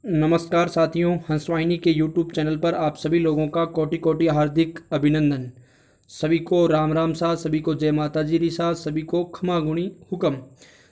नमस्कार साथियों, हंसवाहिनी के यूट्यूब चैनल पर आप सभी लोगों का कोटि कोटि हार्दिक अभिनंदन। सभी को राम राम सा, सभी को जय माता जी री सा, सभी को खमा गुणी हुक्म।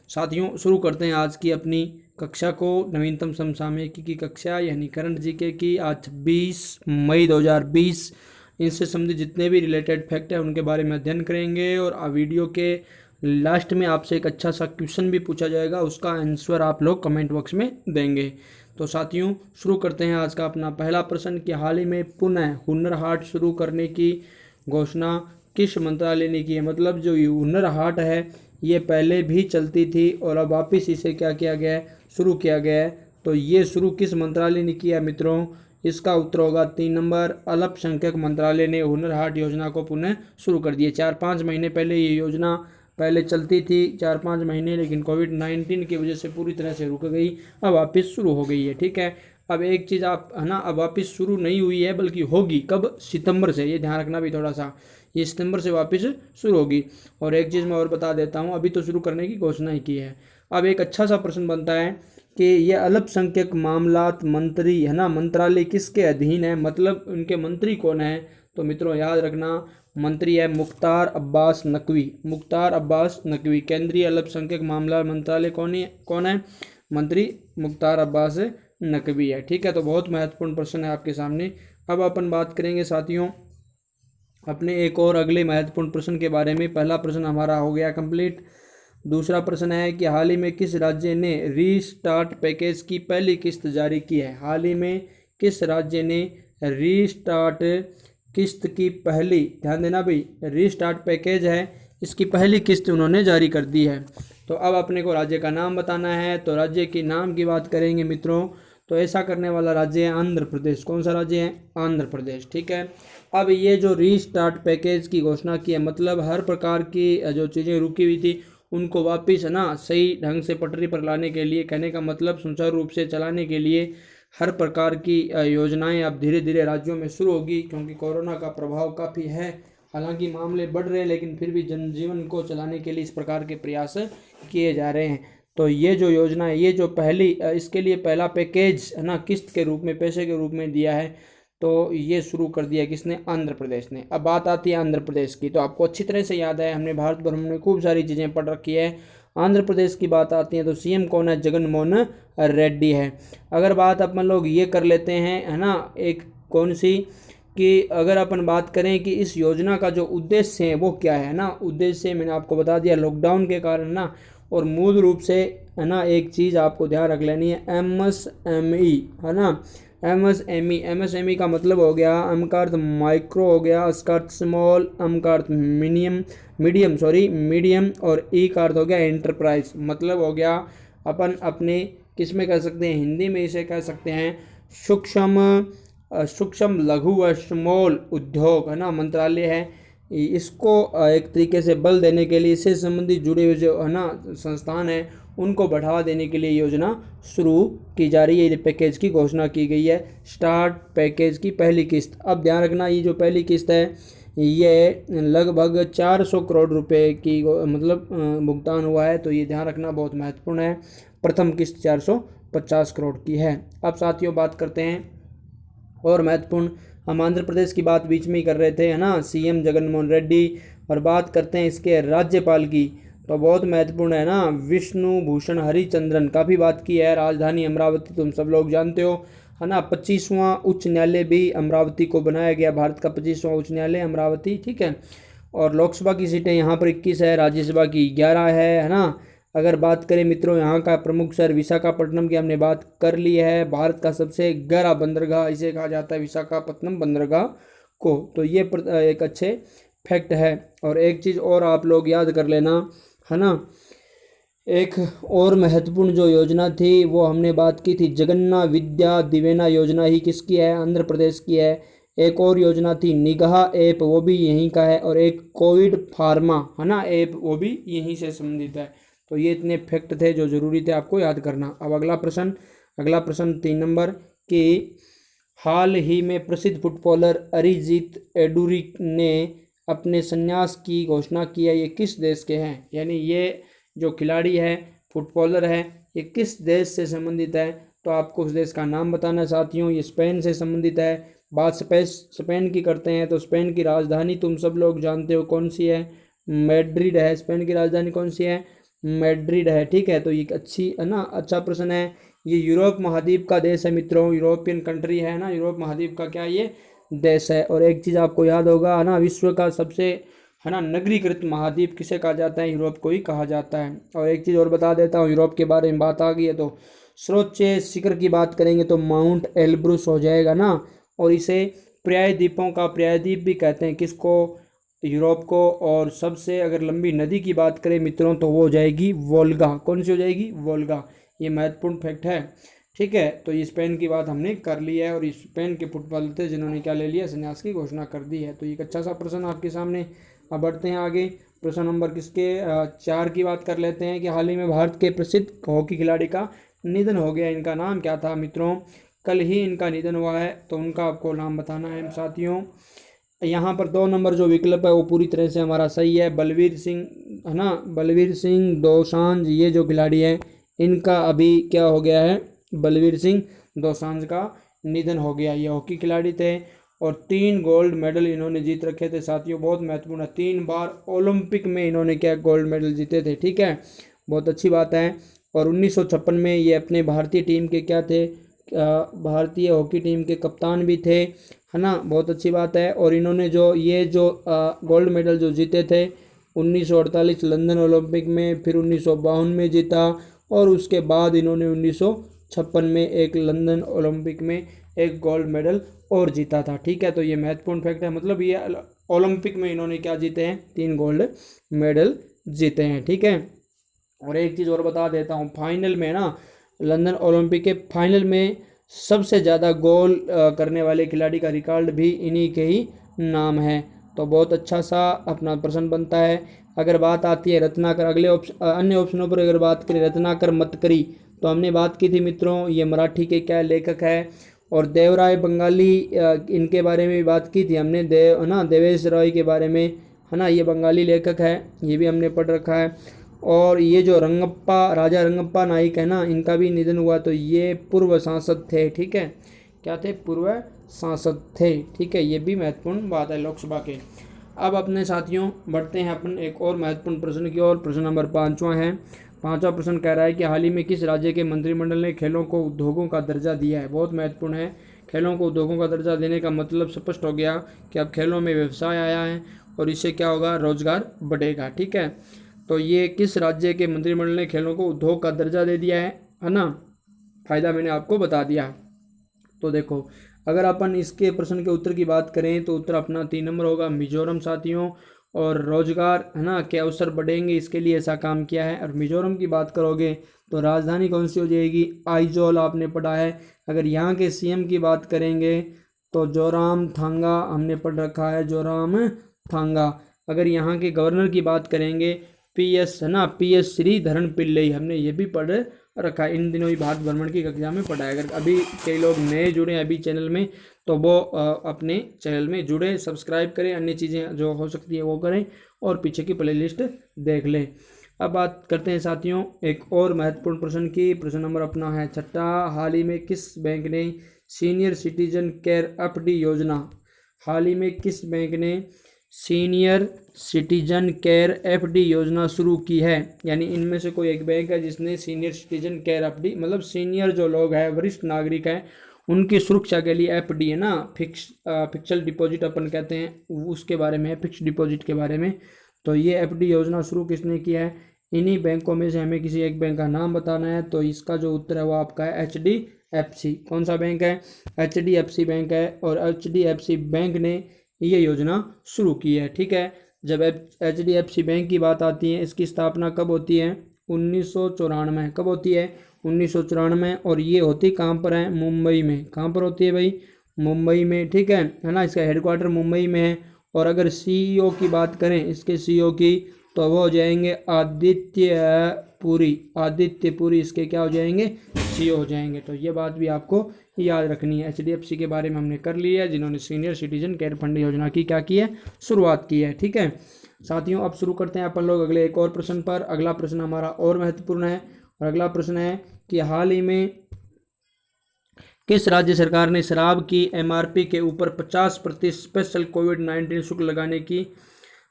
साथियों, शुरू करते हैं आज की अपनी कक्षा को। नवीनतम समसामयिकी की कक्षा यानी करंट जीके की आज 26 मई 2020। इनसे संबंधित जितने भी रिलेटेड फैक्ट हैं उनके बारे में अध्ययन करेंगे और वीडियो के लास्ट में आपसे एक अच्छा सा क्वेश्चन भी पूछा जाएगा, उसका आंसर आप लोग कमेंट बॉक्स में देंगे। तो साथियों, शुरू करते हैं आज का अपना पहला प्रश्न कि हाल ही में पुनः हुनर हाट शुरू करने की घोषणा किस मंत्रालय ने की है। मतलब जो ये हुनर हाट है ये पहले भी चलती थी और अब वापस इसे क्या किया गया है, शुरू किया गया है। तो ये शुरू किस मंत्रालय ने किया मित्रों? इसका उत्तर होगा 3 नंबर, अल्पसंख्यक मंत्रालय ने हुनर हाट योजना को पुनः शुरू कर दिया। 4-5 महीने पहले ये योजना पहले चलती थी 4-5 महीने, लेकिन कोविड-19 की वजह से पूरी तरह से रुक गई, अब वापस शुरू हो गई है। ठीक है, अब एक चीज़ आप है ना, अब वापस शुरू नहीं हुई है बल्कि होगी कब? सितंबर से। ये ध्यान रखना भी थोड़ा सा, ये सितंबर से वापस शुरू होगी। और एक चीज़ मैं और बता देता हूँ, अभी तो शुरू करने की घोषणा ही की है। अब एक अच्छा सा प्रश्न बनता है कि ये अल्पसंख्यक मामलात मंत्री है ना, मंत्रालय किसके अधीन है, मतलब उनके मंत्री कौन है? तो मित्रों याद रखना, मंत्री है मुख्तार अब्बास नकवी। मुख्तार अब्बास नकवी, केंद्रीय अल्पसंख्यक मामला मंत्रालय कौन है? मंत्री मुख्तार अब्बास नकवी है। ठीक है, तो बहुत महत्वपूर्ण प्रश्न है आपके सामने। अब अपन बात करेंगे साथियों अपने एक और अगले महत्वपूर्ण प्रश्न के बारे में। पहला प्रश्न हमारा हो गया कंप्लीट। दूसरा प्रश्न है कि हाल ही में किस राज्य ने रीस्टार्ट पैकेज की पहली किस्त जारी की है? हाल ही में किस राज्य ने रीस्टार्ट किस्त की पहली, ध्यान देना भाई, रीस्टार्ट पैकेज है इसकी पहली किस्त उन्होंने जारी कर दी है। तो अब अपने को राज्य का नाम बताना है। तो राज्य के नाम की बात करेंगे मित्रों, तो ऐसा करने वाला राज्य है आंध्र प्रदेश। कौन सा राज्य है? आंध्र प्रदेश। ठीक है, अब ये जो रीस्टार्ट पैकेज की घोषणा की है, मतलब हर प्रकार की जो चीज़ें रुकी हुई थी उनको वापस है ना सही ढंग से पटरी पर लाने के लिए, कहने का मतलब सुचारू रूप से चलाने के लिए हर प्रकार की योजनाएं अब धीरे धीरे राज्यों में शुरू होगी, क्योंकि कोरोना का प्रभाव काफ़ी है। हालांकि मामले बढ़ रहे हैं लेकिन फिर भी जनजीवन को चलाने के लिए इस प्रकार के प्रयास किए जा रहे हैं। तो ये जो योजना है, ये जो पहली इसके लिए पहला पैकेज है ना किस्त के रूप में, पैसे के रूप में दिया है, तो ये शुरू कर दिया किसने? आंध्र प्रदेश ने। अब बात आती है आंध्र प्रदेश की, तो आपको अच्छी तरह से याद है, हमने भारत भ्रमण में खूब सारी चीज़ें पढ़ रखी है। आंध्र प्रदेश की बात आती है तो सीएम कौन है? जगन मोहन रेड्डी है। अगर बात अपन लोग ये कर लेते हैं है ना, एक कौन सी, कि अगर अपन बात करें कि इस योजना का जो उद्देश्य है वो क्या है ना, उद्देश्य मैंने आपको बता दिया लॉकडाउन के कारण ना, और मूल रूप से है ना एक चीज़ आपको ध्यान रख लेनी है, एमएसएमई है ना। एमएसएमई का मतलब हो गया, एम का अर्थ माइक्रो हो गया, एस का अर्थ स्मॉल, एम का अर्थ मीडियम और ई का अर्थ हो गया एंटरप्राइज। मतलब हो गया अपन अपने किस में कह सकते हैं, हिंदी में इसे कह सकते हैं सूक्ष्म लघु व स्मॉल उद्योग है ना, मंत्रालय है। इसको एक तरीके से बल देने के लिए, इससे संबंधित जुड़े हुए जो है ना संस्थान है उनको बढ़ावा देने के लिए योजना शुरू की जा रही है। ये पैकेज की घोषणा की गई है, स्टार्ट पैकेज की पहली किस्त। अब ध्यान रखना, ये जो पहली किस्त है ये लगभग 400 करोड़ रुपए की मतलब भुगतान हुआ है। तो ये ध्यान रखना बहुत महत्वपूर्ण है। प्रथम किस्त 450 करोड़ की है। अब साथियों बात करते हैं और महत्वपूर्ण, हम आंध्र प्रदेश की बात बीच में ही कर रहे थे है ना, सीएम जगन मोहन रेड्डी। और बात करते हैं इसके राज्यपाल की, तो बहुत महत्वपूर्ण है ना, विष्णु भूषण हरिचंद्रन। काफ़ी बात की है। राजधानी अमरावती तुम सब लोग जानते हो है ना, 25वां उच्च न्यायालय भी अमरावती को बनाया गया, भारत का 25वां उच्च न्यायालय अमरावती। ठीक है, और लोकसभा की सीटें यहाँ पर 21 है, राज्यसभा की 11 है ना। अगर बात करें मित्रों यहाँ का प्रमुख शहर विशाखापट्टनम की हमने बात कर ली है, भारत का सबसे गहरा बंदरगाह इसे कहा जाता है, विशाखापट्टनम बंदरगाह को। तो ये एक अच्छे फैक्ट है। और एक चीज़ और आप लोग याद कर लेना है ना, एक और महत्वपूर्ण जो योजना थी वो हमने बात की थी, जगन्ना विद्या दिवेना योजना ही किसकी है? आंध्र प्रदेश की है। एक और योजना थी निगाह ऐप, वो भी यहीं का है। और एक कोविड फार्मा है ना ऐप, वो भी यहीं से संबंधित है। तो ये इतने फैक्ट थे जो जरूरी थे आपको याद करना। अब अगला प्रश्न 3 नंबर कि हाल ही में प्रसिद्ध फुटबॉलर अरिजीत एडुरी ने अपने संन्यास की घोषणा की है, ये किस देश के हैं? यानी ये जो खिलाड़ी है, फुटबॉलर है, ये किस देश से संबंधित है? तो आपको उस देश का नाम बताना है साथियों। ये स्पेन से संबंधित है। बात स्पेन की करते हैं तो स्पेन की राजधानी तुम सब लोग जानते हो कौन सी है, मैड्रिड है। स्पेन की राजधानी कौन सी है, मैड्रिड है। ठीक है, तो ये अच्छी है ना, अच्छा प्रश्न है। ये यूरोप महाद्वीप का देश है मित्रों, यूरोपियन कंट्री है ना, यूरोप महाद्वीप का क्या ये देश है। और एक चीज़ आपको याद होगा है ना, विश्व का सबसे है ना नगरीकृत महाद्वीप किसे कहा जाता है, यूरोप को ही कहा जाता है। और एक चीज़ और बता देता हूँ, यूरोप के बारे में बात आ गई है तो सर्वोच्च शिखर की बात करेंगे तो माउंट एल्ब्रुस हो जाएगा ना। और इसे पर्याय द्वीपों का पर्यायद्वीप भी कहते हैं, किसको, यूरोप को। और सबसे अगर लंबी नदी की बात करें मित्रों तो वो हो जाएगी वोल्गा। कौन सी हो जाएगी, वोल्गा। ये महत्वपूर्ण फैक्ट है। ठीक है, तो ये स्पेन की बात हमने कर ली है। और स्पेन के फुटबॉलर थे जिन्होंने क्या ले लिया, संन्यास की घोषणा कर दी है। तो ये एक अच्छा सा प्रश्न आपके सामने। अब बढ़ते हैं आगे। प्रश्न नंबर किसके 4 की बात कर लेते हैं कि हाल ही में भारत के प्रसिद्ध हॉकी खिलाड़ी का निधन हो गया। इनका नाम क्या था मित्रों, कल ही इनका निधन हुआ है, तो उनका आपको नाम बताना है साथियों। यहाँ पर 2 नंबर जो विकल्प है वो पूरी तरह से हमारा सही है, बलवीर सिंह है ना, बलवीर सिंह दोसांझ। ये जो खिलाड़ी है इनका अभी क्या हो गया है, बलवीर सिंह दोसांझ का निधन हो गया। ये हॉकी खिलाड़ी थे और 3 गोल्ड मेडल इन्होंने जीत रखे थे साथियों, बहुत महत्वपूर्ण है। 3 बार ओलंपिक में इन्होंने क्या गोल्ड मेडल जीते थे। ठीक है, बहुत अच्छी बात है। और 1956 में ये अपने भारतीय टीम के क्या थे, भारतीय हॉकी टीम के कप्तान भी थे, है ना, बहुत अच्छी बात है। और इन्होंने जो ये जो गोल्ड मेडल जो जीते थे 1948 लंदन ओलंपिक में, फिर 1952 में जीता, और उसके बाद इन्होंने 1956 में एक लंदन ओलंपिक में एक गोल्ड मेडल और जीता था। ठीक है, तो ये महत्वपूर्ण फैक्ट है, मतलब ये ओलंपिक में इन्होंने क्या जीते हैं, 3 गोल्ड मेडल जीते हैं। ठीक है, और एक चीज़ और बता देता हूँ, फाइनल में ना, लंदन ओलंपिक के फाइनल में सबसे ज़्यादा गोल करने वाले खिलाड़ी का रिकॉर्ड भी इन्हीं के ही नाम है। तो बहुत अच्छा सा अपना प्रश्न बनता है। अगर बात आती है रत्नाकर, अगले अन्य ऑप्शनों पर अगर बात करें, रत्नाकर मतकरी तो हमने बात की थी मित्रों, ये मराठी के क्या लेखक है। और देवराय बंगाली, इनके बारे में भी बात की थी हमने, देव है ना, देवेश रॉय के बारे में, है ना, ये बंगाली लेखक है, ये भी हमने पढ़ रखा है। और ये जो रंगप्पा, राजा रंगप्पा नाइक है ना, इनका भी निधन हुआ, तो ये पूर्व सांसद थे। ठीक है, क्या थे, पूर्व सांसद थे। ठीक है, ये भी महत्वपूर्ण बात है लोकसभा के। अब अपने साथियों बढ़ते हैं अपन एक और महत्वपूर्ण प्रश्न की ओर। प्रश्न नंबर 5वां है। 5वां प्रश्न कह रहा है कि हाल ही में किस राज्य के मंत्रिमंडल ने खेलों को उद्योगों का दर्जा दिया है। बहुत महत्वपूर्ण है। खेलों को उद्योगों का दर्जा देने का मतलब स्पष्ट हो गया कि अब खेलों में व्यवसाय आया है और इससे क्या होगा, रोजगार बढ़ेगा। ठीक है, तो ये किस राज्य के मंत्रिमंडल ने खेलों को उद्योग का दर्जा दे दिया है ना, फायदा मैंने आपको बता दिया। तो देखो, अगर अपन इसके प्रश्न के उत्तर की बात करें तो उत्तर अपना 3 नंबर होगा, मिजोरम साथियों। और रोजगार है ना के अवसर बढ़ेंगे, इसके लिए ऐसा काम किया है। और मिजोरम की बात करोगे तो राजधानी कौन सी हो जाएगी, आइजोल, आपने पढ़ा है। अगर यहाँ के सीएम की बात करेंगे तो जोराम थांगा, हमने पढ़ रखा है, जोराम थांगा। अगर यहाँ के गवर्नर की बात करेंगे पीएस है ना, पीएस श्रीधरन पिल्लई, हमने ये भी पढ़ रखा है। इन दिनों ही भारत भ्रमण की कक्षा में पढ़ा है। अगर अभी कई लोग नए जुड़े हैं अभी चैनल में तो वो अपने चैनल में जुड़े, सब्सक्राइब करें, अन्य चीज़ें जो हो सकती है वो करें और पीछे की प्लेलिस्ट देख लें। अब बात करते हैं साथियों एक और महत्वपूर्ण प्रश्न की। प्रश्न नंबर अपना है 6। हाल ही में किस बैंक ने सीनियर सिटीजन केयर एफडी योजना, हाल ही में किस बैंक ने सीनियर सिटीजन केयर एफडी योजना शुरू की है। यानी इनमें से कोई एक बैंक है जिसने सीनियर सिटीजन केयर एफडी, मतलब सीनियर जो लोग हैं, वरिष्ठ नागरिक हैं, उनकी सुरक्षा के लिए एफडी है ना, फिक्स्ड डिपॉजिट अपन कहते हैं, उसके बारे में, फिक्स्ड डिपॉजिट के बारे में। तो ये एफडी योजना शुरू किसने किया है, इन्हीं बैंकों में से हमें किसी एक बैंक का नाम बताना है। तो इसका जो उत्तर है वो आपका है HDFC। कौन सा बैंक है, HDFC बैंक है। और HDFC बैंक ने ये योजना शुरू की है। ठीक है, जब HDFC बैंक की बात आती है, इसकी स्थापना कब होती है, 1994। कब होती है, 1994। और ये होती कहाँ पर है, मुंबई में। कहाँ पर होती है भाई, मुंबई में। ठीक है ना, इसका हेडक्वार्टर मुंबई में है। और अगर CEO की बात करें, इसके CEO की, तो वो हो जाएंगे आदित्य पुरी इसके क्या हो जाएंगे, CEO हो जाएंगे। तो ये बात भी आपको याद रखनी है। HDFC के बारे में हमने कर लिया है, जिन्होंने सीनियर सिटीजन केयर फंड योजना की क्या की है, शुरुआत की है। ठीक है साथियों, अब शुरू करते हैं अपन लोग अगले एक और प्रश्न पर। अगला प्रश्न हमारा और महत्वपूर्ण है और अगला प्रश्न है कि हाल ही में किस राज्य सरकार ने शराब की एमआरपी के ऊपर 50% स्पेशल कोविड-19 शुल्क लगाने की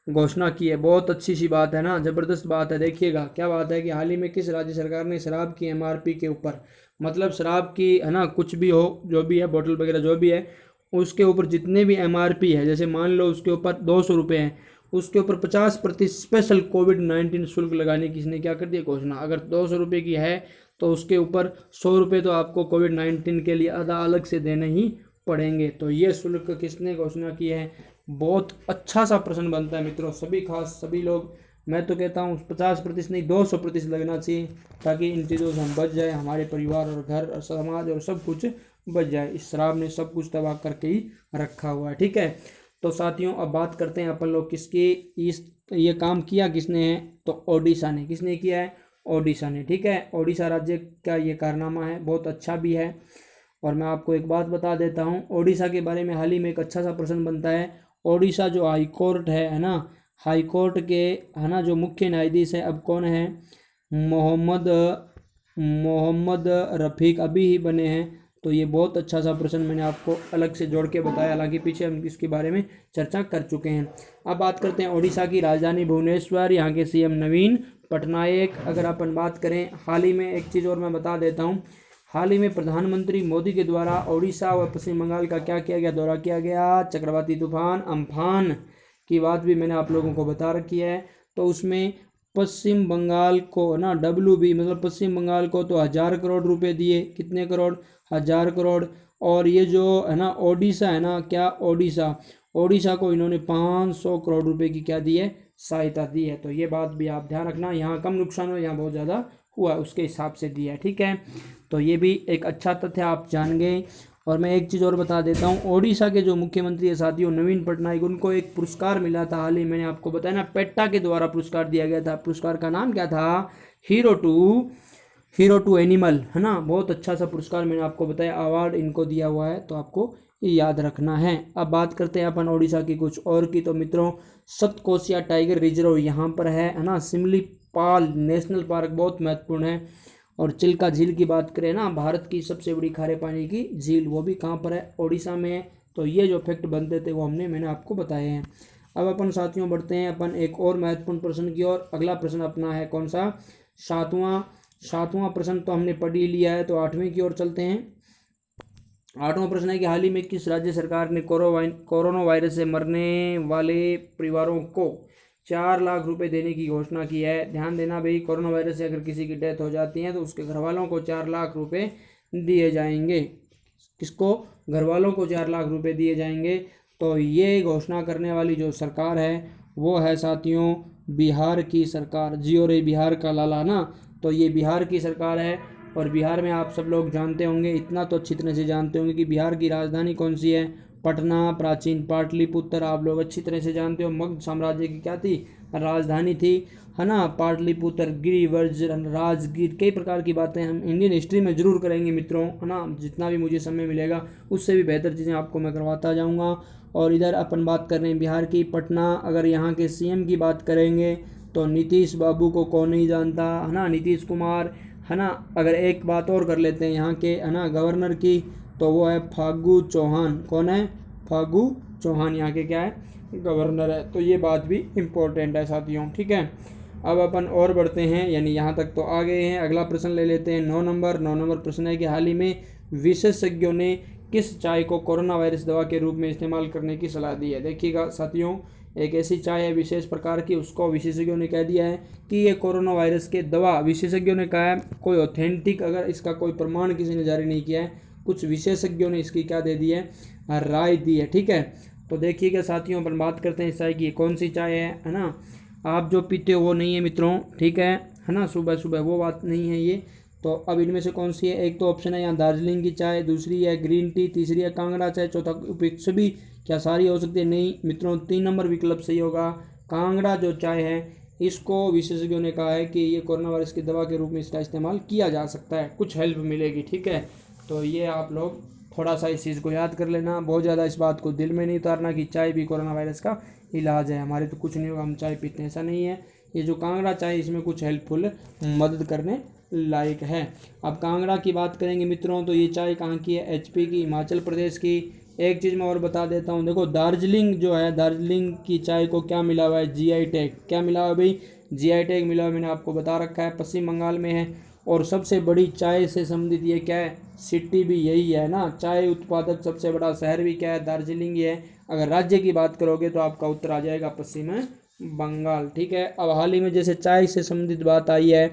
घोषणा की है? बहुत अच्छी सी बात है ना, ज़बरदस्त बात है। देखिएगा क्या बात है कि हाल ही में किस राज्य सरकार ने शराब की एमआरपी के ऊपर, मतलब शराब की है ना, कुछ भी हो, जो भी है, बोतल वगैरह जो भी है, उसके ऊपर जितने भी एमआरपी है, जैसे मान लो उसके ऊपर 200 रुपये हैं, उसके ऊपर 50% स्पेशल कोविड-19 शुल्क लगाने की इसने क्या कर दिया घोषणा। अगर 200 रुपये की है तो उसके ऊपर 100 रुपये तो आपको कोविड-19 के लिए आधा अलग से देने ही पड़ेंगे। तो ये शुल्क किसने घोषणा की है? बहुत अच्छा सा प्रश्न बनता है मित्रों, सभी खास सभी लोग, मैं तो कहता हूँ 50% नहीं 200% लगना चाहिए, ताकि इन चीज़ों से हम बच जाए, हमारे परिवार और घर और समाज और सब कुछ बच जाए। इस शराब ने सब कुछ तबाह करके ही रखा हुआ है। ठीक है, तो साथियों अब बात करते हैं अपन लोग किसकी, इस ये काम किया किसने है? तो ओडिशा ने। किसने किया है? ओडिशा ने। ठीक है, ओडिशा राज्य का ये कारनामा है, बहुत अच्छा भी है। और मैं आपको एक बात बता देता हूँ, ओडिशा के बारे में हाल ही में एक अच्छा सा प्रश्न बनता है। ओडिशा जो हाई कोर्ट है ना, हाई कोर्ट के है ना जो मुख्य न्यायाधीश है अब कौन है? मोहम्मद मोहम्मद रफ़ीक अभी ही बने हैं। तो ये बहुत अच्छा सा प्रश्न मैंने आपको अलग से जोड़ के बताया, हालांकि पीछे हम इसके बारे में चर्चा कर चुके हैं। अब बात करते हैं ओडिशा की राजधानी भुवनेश्वर, यहाँ के सीएम नवीन पटनायक। अगर अपन बात करें हाल ही में, एक चीज़ और मैं बता देता हूँ, हाल ही में प्रधानमंत्री मोदी के द्वारा ओडिशा व पश्चिम बंगाल का क्या किया गया? दौरा किया गया। चक्रवाती तूफान अम्फान की बात भी मैंने आप लोगों को बता रखी है। तो उसमें पश्चिम बंगाल को ना WB मतलब पश्चिम बंगाल को तो 1000 करोड़ रुपए दिए। कितने करोड़? 1000 करोड़। और ये जो है ना ओडिशा है ना, क्या ओडिशा को इन्होंने 500 करोड़ रुपए की क्या दी है? सहायता दी है। तो ये बात भी आप ध्यान रखना, यहाँ कम नुकसान हो, यहाँ बहुत ज़्यादा हुआ, उसके हिसाब से दिया है। ठीक है, तो ये भी एक अच्छा तथ्य आप जान गए। और मैं एक चीज़ और बता देता हूँ, ओडिशा के जो मुख्यमंत्री है साथियों नवीन पटनायक, उनको एक पुरस्कार मिला था हाल ही, मैंने आपको बताया ना, पेट्टा के द्वारा पुरस्कार दिया गया था। पुरस्कार का नाम क्या था? हीरो टू एनिमल, है ना। बहुत अच्छा सा पुरस्कार मैंने आपको बताया, अवार्ड इनको दिया हुआ है, तो आपको ये याद रखना है। अब बात करते हैं अपन ओडिशा की कुछ और की। तो मित्रों सतकोसिया टाइगर रिजर्व यहाँ पर है ना। सिमलीपाल नेशनल पार्क बहुत महत्वपूर्ण है। और चिल्का झील की बात करें ना, भारत की सबसे बड़ी खारे पानी की झील, वो भी कहाँ पर है? ओडिशा में है। तो ये जो फैक्ट बनते थे वो मैंने आपको बताए हैं। अब अपन साथियों बढ़ते हैं अपन एक और महत्वपूर्ण प्रश्न की ओर। अगला प्रश्न अपना है कौन सा? सातवां प्रश्न तो हमने पढ़ ही लिया है, तो 8वें की ओर चलते हैं। 8वां प्रश्न है कि हाल ही में किस राज्य सरकार ने कोरोना वायरस से मरने वाले परिवारों को 4 लाख रुपए देने की घोषणा की है? ध्यान देना भाई, कोरोना वायरस से अगर किसी की डेथ हो जाती है तो उसके घर वालों को 4 लाख रुपए दिए जाएंगे। किसको? घर वालों को 4 लाख रुपए दिए जाएंगे। तो ये घोषणा करने वाली जो सरकार है वो है साथियों बिहार की सरकार। जियो रे बिहार का लाला ना, तो ये बिहार की सरकार है। और बिहार में आप सब लोग जानते होंगे, इतना तो अच्छी तरह से जानते होंगे कि बिहार की राजधानी कौन सी है? पटना, प्राचीन पाटलिपुत्र, आप लोग अच्छी तरह से जानते हो। मगध साम्राज्य की क्या थी? राजधानी थी, है ना। पाटलिपुत्र, गिरिवर्ज, राजगीर, कई प्रकार की बातें हम इंडियन हिस्ट्री में जरूर करेंगे मित्रों, है ना। जितना भी मुझे समय मिलेगा उससे भी बेहतर चीज़ें आपको मैं करवाता जाऊँगा। और इधर अपन बात कर रहे हैं बिहार की, पटना। अगर यहाँ के सीएम की बात करेंगे तो नीतीश बाबू को कौन नहीं जानता, है ना। नीतीश कुमार, है ना। अगर एक बात और कर लेते हैं यहाँ के, है ना, गवर्नर की, तो वो है फागू चौहान। कौन है? फागू चौहान यहाँ के क्या है? गवर्नर है। तो ये बात भी इम्पोर्टेंट है साथियों। ठीक है, अब अपन और बढ़ते हैं, यानी यहाँ तक तो आ गए हैं। अगला प्रश्न ले लेते हैं 9 नंबर प्रश्न है कि हाल ही में विशेषज्ञों ने किस चाय को कोरोना वायरस दवा के रूप में इस्तेमाल करने की सलाह दी है? देखिएगा साथियों, एक ऐसी चाय है विशेष प्रकार की, उसको विशेषज्ञों ने कह दिया है कि ये कोरोना वायरस के दवा, विशेषज्ञों ने कहा है, कोई ऑथेंटिक अगर इसका कोई प्रमाण किसी ने जारी नहीं किया है, कुछ विशेषज्ञों ने इसकी क्या दे दी है? राय दी है। ठीक है, तो देखिएगा साथियों अपन बात करते हैं इस चाय की, कौन सी चाय है ना। आप जो पीते हो वो नहीं है मित्रों, ठीक है ना, सुबह सुबह वो बात नहीं है ये। तो अब इनमें से कौन सी है? एक तो ऑप्शन है यहाँ दार्जिलिंग की चाय, दूसरी है ग्रीन टी, तीसरी है कांगड़ा चाय, चौथा उपयुक्त सभी। क्या सारी हो सकती है? नहीं मित्रों, 3 नंबर विकल्प सही होगा। कांगड़ा जो चाय है इसको विशेषज्ञों ने कहा है कि ये कोरोना वायरस की दवा के रूप में इसका इस्तेमाल किया जा सकता है, कुछ हेल्प मिलेगी। ठीक है, तो ये आप लोग थोड़ा सा इस चीज़ को याद कर लेना, बहुत ज़्यादा इस बात को दिल में नहीं उतारना कि चाय भी कोरोना वायरस का इलाज है। हमारे तो कुछ नहीं होगा, हम चाय पीते हैं, ऐसा नहीं है। ये जो कांगड़ा चाय इसमें कुछ हेल्पफुल मदद करने लायक है। अब कांगड़ा की बात करेंगे मित्रों, तो ये चाय कहाँ की है? एचपी की, हिमाचल प्रदेश की। एक चीज़ मैं और बता देता हूँ, देखो दार्जिलिंग जो है, दार्जिलिंग की चाय को क्या मिला हुआ है? GI tag. क्या मिला हुआ है भाई? जीआई टैग मिला हुआ है, मैंने आपको बता रखा है, पश्चिम बंगाल में है। और सबसे बड़ी चाय से संबंधित ये क्या है? सिटी भी यही है ना, चाय उत्पादक सबसे बड़ा शहर भी क्या है? दार्जिलिंग ही है। अगर राज्य की बात करोगे तो आपका उत्तर आ जाएगा पश्चिम बंगाल। ठीक है। अब हाल ही में जैसे चाय से संबंधित बात आई है,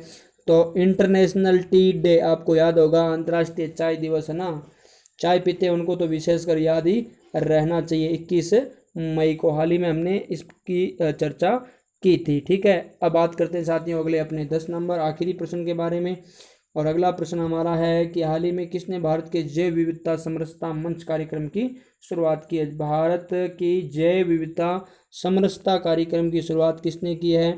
तो इंटरनेशनल टी डे आपको याद होगा, अंतर्राष्ट्रीय चाय दिवस है ना। चाय पीते हैं उनको तो विशेषकर याद ही रहना चाहिए, 21 मई को हाल ही में हमने इसकी चर्चा की थी। ठीक है। अब बात करते हैं साथियों अगले अपने 10 नंबर आखिरी प्रश्न के बारे में। और अगला प्रश्न हमारा है कि हाल ही में किसने भारत के जैव विविधता समरसता मंच कार्यक्रम की शुरुआत की है? भारत की जैव विविधता समरसता कार्यक्रम की शुरुआत किसने की है?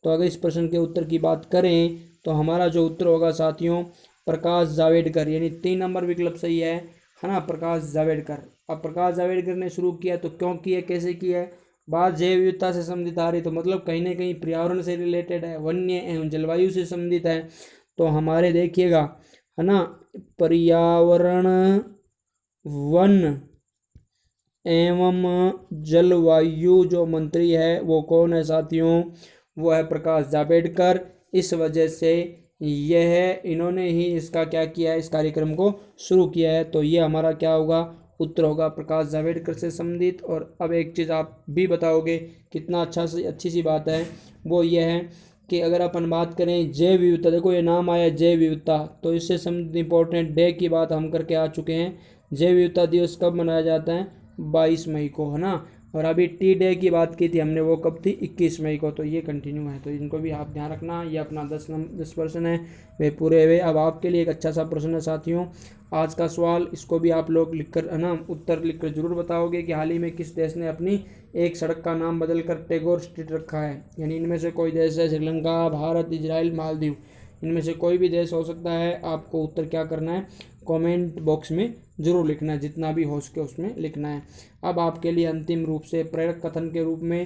तो अगर इस प्रश्न के उत्तर की बात करें तो हमारा जो उत्तर होगा साथियों, प्रकाश जावड़ेकर, यानी 3 नंबर विकल्प सही है ना, प्रकाश जावड़ेकर। अब प्रकाश जावड़ेकर ने शुरू किया तो क्यों किया, कैसे किया है? बात जैव विविधता से संबंधित आ रही तो मतलब कहीं ना कहीं पर्यावरण से रिलेटेड है, वन्य एवं जलवायु से संबंधित है। तो हमारे देखिएगा है ना, पर्यावरण वन एवं जलवायु जो मंत्री है वो कौन है साथियों? वो है प्रकाश जावड़ेकर। इस वजह से यह इन्होंने ही इसका क्या किया है, इस कार्यक्रम को शुरू किया है। तो ये हमारा क्या होगा, उत्तर होगा प्रकाश जावड़ेकर से संबंधित। और अब एक चीज़ आप भी बताओगे, कितना अच्छी सी बात है, वो ये है कि अगर अपन बात करें जैव विविधता, देखो ये नाम आया जैव विविधता, तो इससे संबंधित इंपॉर्टेंट डे की बात हम करके आ चुके हैं। जैव विविधता दिवस कब मनाया जाता है? 22 मई को, है ना। और अभी टी डे की बात की थी हमने, वो कब थी? 21 मई को। तो ये कंटिन्यू है, तो इनको भी आप ध्यान रखना। ये अपना 10 प्रश्न है वे पूरे हुए। अब आपके लिए एक अच्छा सा प्रश्न है साथियों, आज का सवाल, इसको भी आप लोग लिखकर है ना, उत्तर लिखकर जरूर बताओगे कि हाल ही में किस देश ने अपनी एक सड़क का नाम बदलकर टैगोर स्ट्रीट रखा है? यानी इनमें से कोई देश है, श्रीलंका, भारत, इजराइल, मालदीव, इनमें से कोई भी देश हो सकता है। आपको उत्तर क्या करना है, कमेंट बॉक्स में जरूर लिखना है, जितना भी हो सके उसमें लिखना है। अब आपके लिए अंतिम रूप से प्रेरक कथन के रूप में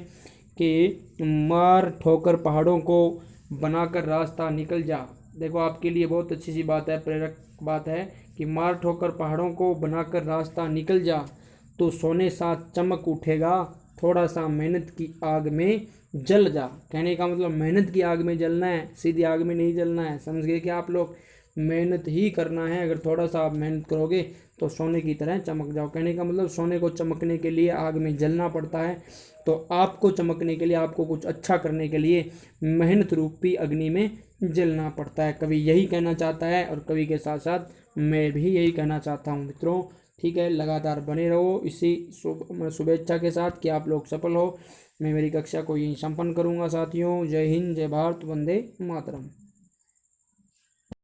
कि मार ठोकर पहाड़ों को बनाकर रास्ता निकल जा। देखो आपके लिए बहुत अच्छी सी बात है, प्रेरक बात है कि मार ठोकर पहाड़ों को बनाकर रास्ता निकल जा, तो सोने सा चमक उठेगा, थोड़ा सा मेहनत की आग में जल जा। कहने का मतलब मेहनत की आग में जलना है, सीधी आग में नहीं जलना है। समझ गए कि आप लोग? मेहनत ही करना है, अगर थोड़ा सा आप मेहनत करोगे तो सोने की तरह चमक जाओ। कहने का मतलब सोने को चमकने के लिए आग में जलना पड़ता है, तो आपको चमकने के लिए, आपको कुछ अच्छा करने के लिए मेहनत रूपी अग्नि में जलना पड़ता है। कवि यही कहना चाहता है, और कवि के साथ साथ मैं भी यही कहना चाहता हूँ मित्रों। ठीक है, लगातार बने रहो इसी शुभेच्छा के साथ कि आप लोग सफल हो। मैं मेरी कक्षा को यहीं संपन्न करूँगा साथियों। जय हिंद, जय भारत, वंदे मातरम।